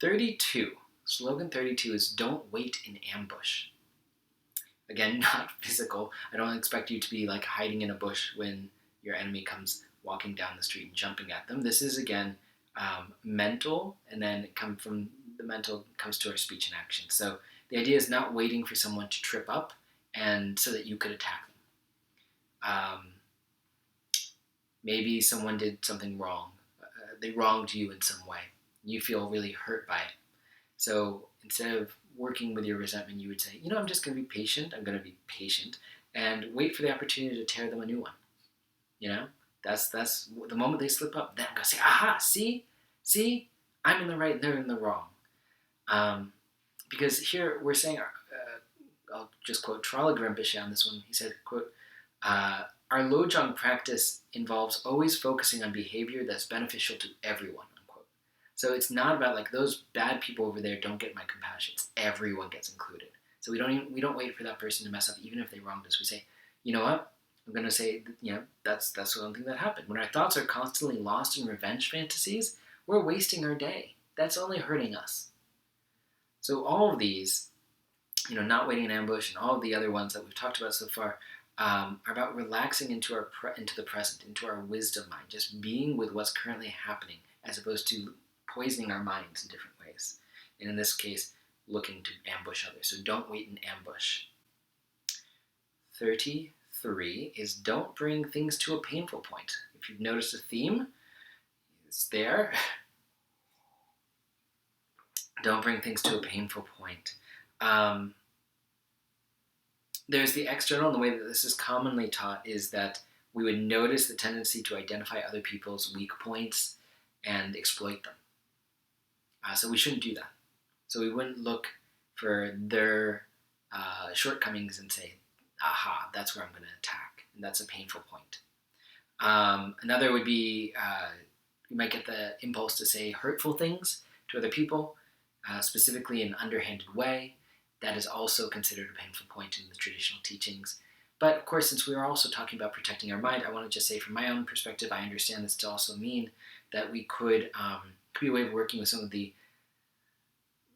32. Slogan 32 is don't wait in ambush. Again, not physical. I don't expect you to be like hiding in a bush when your enemy comes walking down the street and jumping at them. This is, again, mental, and then come from the mental comes to our speech and action. So the idea is not waiting for someone to trip up and so that you could attack them. Maybe someone did something wrong. They wronged you in some way. You feel really hurt by it. So instead of working with your resentment, you would say, I'm just going to be patient. I'm going to be patient and wait for the opportunity to tear them a new one. That's the moment they slip up. Then I'm going to say, aha, see, I'm in the right, they're in the wrong. Because here we're saying, I'll just quote Trala Rinpoche on this one. He said, quote, our lojong practice involves always focusing on behavior that's beneficial to everyone, unquote. So it's not about like those bad people over there don't get my compassion. It's everyone gets included. So we don't wait for that person to mess up, even if they wronged us. We say, you know what? I'm going to say, that's one thing that happened. When our thoughts are constantly lost in revenge fantasies, we're wasting our day. That's only hurting us. So all of these, not waiting in ambush, and all of the other ones that we've talked about so far, are about relaxing into the present, into our wisdom mind, just being with what's currently happening, as opposed to poisoning our minds in different ways. And in this case, looking to ambush others. So don't wait in ambush. 33 is don't bring things to a painful point. If you've noticed a theme, it's there. Don't bring things to a painful point. There's the external, and the way that this is commonly taught is that we would notice the tendency to identify other people's weak points and exploit them. So we shouldn't do that. So we wouldn't look for their shortcomings and say, aha, that's where I'm going to attack. And that's a painful point. Another would be, you might get the impulse to say hurtful things to other people, specifically in an underhanded way. That is also considered a painful point in the traditional teachings. But of course, since we are also talking about protecting our mind, I want to just say from my own perspective, I understand this to also mean that we could be a way of working with some of the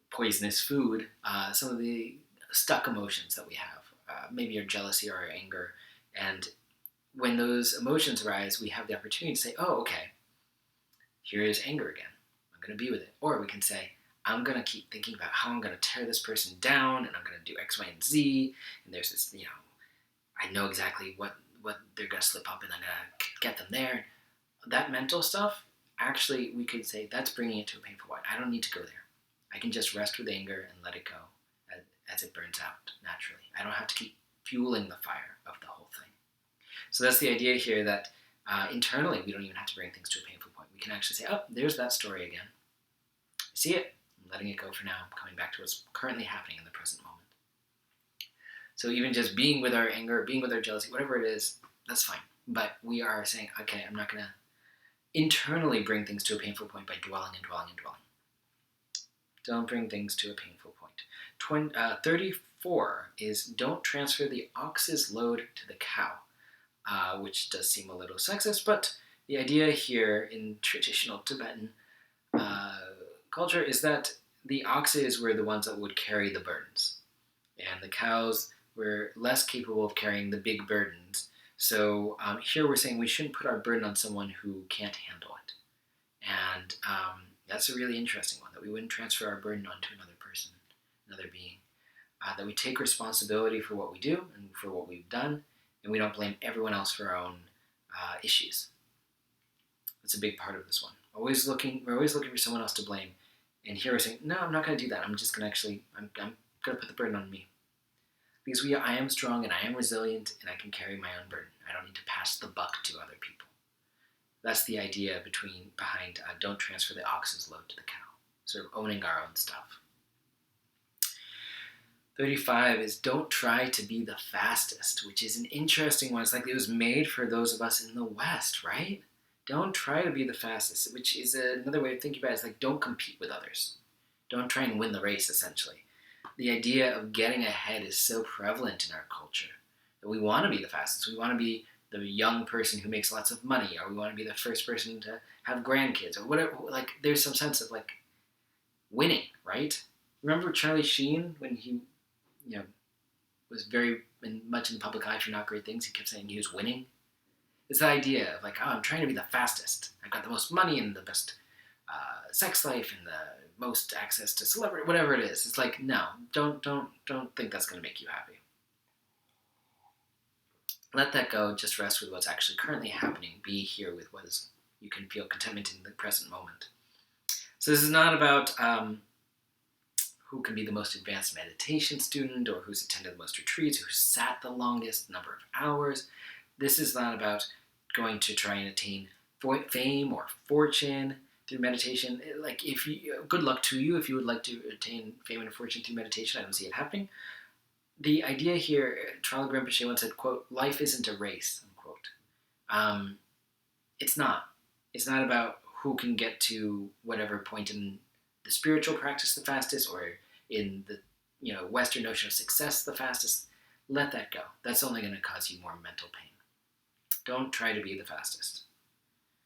poisonous food, some of the stuck emotions that we have, maybe our jealousy or our anger. And when those emotions arise, we have the opportunity to say, oh, okay, here is anger again. I'm going to be with it. Or we can say, I'm going to keep thinking about how I'm going to tear this person down, and I'm going to do X, Y, and Z, and there's this, I know exactly what they're going to slip up, and I'm going to get them there. That mental stuff, actually, we could say that's bringing it to a painful point. I don't need to go there. I can just rest with anger and let it go as it burns out naturally. I don't have to keep fueling the fire of the whole thing. So that's the idea here, that internally, we don't even have to bring things to a painful point. We can actually say, oh, there's that story again. I see it. I'm letting it go for now. I'm coming back to what's currently happening in the present moment. So even just being with our anger, being with our jealousy, whatever it is, that's fine. But we are saying, okay, I'm not going to internally bring things to a painful point by dwelling and dwelling and dwelling. Don't bring things to a painful point. 34 is don't transfer the ox's load to the cow, which does seem a little sexist, but the idea here in traditional Tibetan culture is that the oxes were the ones that would carry the burdens, and the cows were less capable of carrying the big burdens. So here we're saying we shouldn't put our burden on someone who can't handle it. And that's a really interesting one, that we wouldn't transfer our burden onto another person, another being. That we take responsibility for what we do and for what we've done, and we don't blame everyone else for our own issues. That's a big part of this one. We're always looking for someone else to blame. And here we're saying, no, I'm not going to do that. I'm just going to I'm going to put the burden on me. Because I am strong and I am resilient and I can carry my own burden. I don't need to pass the buck to other people. That's the idea behind don't transfer the ox's load to the cow. Sort of owning our own stuff. 35 is don't try to be the fastest, which is an interesting one. It's like it was made for those of us in the West, right? Don't try to be the fastest, which is another way of thinking about it. It's like don't compete with others. Don't try and win the race, essentially. The idea of getting ahead is so prevalent in our culture that we want to be the fastest. We want to be the young person who makes lots of money, or we want to be the first person to have grandkids, or whatever. Like, there's some sense of like winning, right? Remember Charlie Sheen when he, you know, was very much in the public eye for not great things? He kept saying he was winning. It's the idea of like, oh, I'm trying to be the fastest. I've got the most money and the best sex life and the most access to celebrity, whatever it is. It's like, no, don't think that's going to make you happy. Let that go. Just rest with what's actually currently happening. Be here with what is you can feel contentment in the present moment. So this is not about who can be the most advanced meditation student or who's attended the most retreats, who's sat the longest number of hours. This is not about going to try and attain fame or fortune through meditation. Like, good luck to you if you would like to attain fame and fortune through meditation. I don't see it happening. The idea here, Trungpa Rinpoche once said, quote, life isn't a race, unquote. It's not. It's not about who can get to whatever point in the spiritual practice the fastest, or in the Western notion of success the fastest. Let that go. That's only going to cause you more mental pain. Don't try to be the fastest.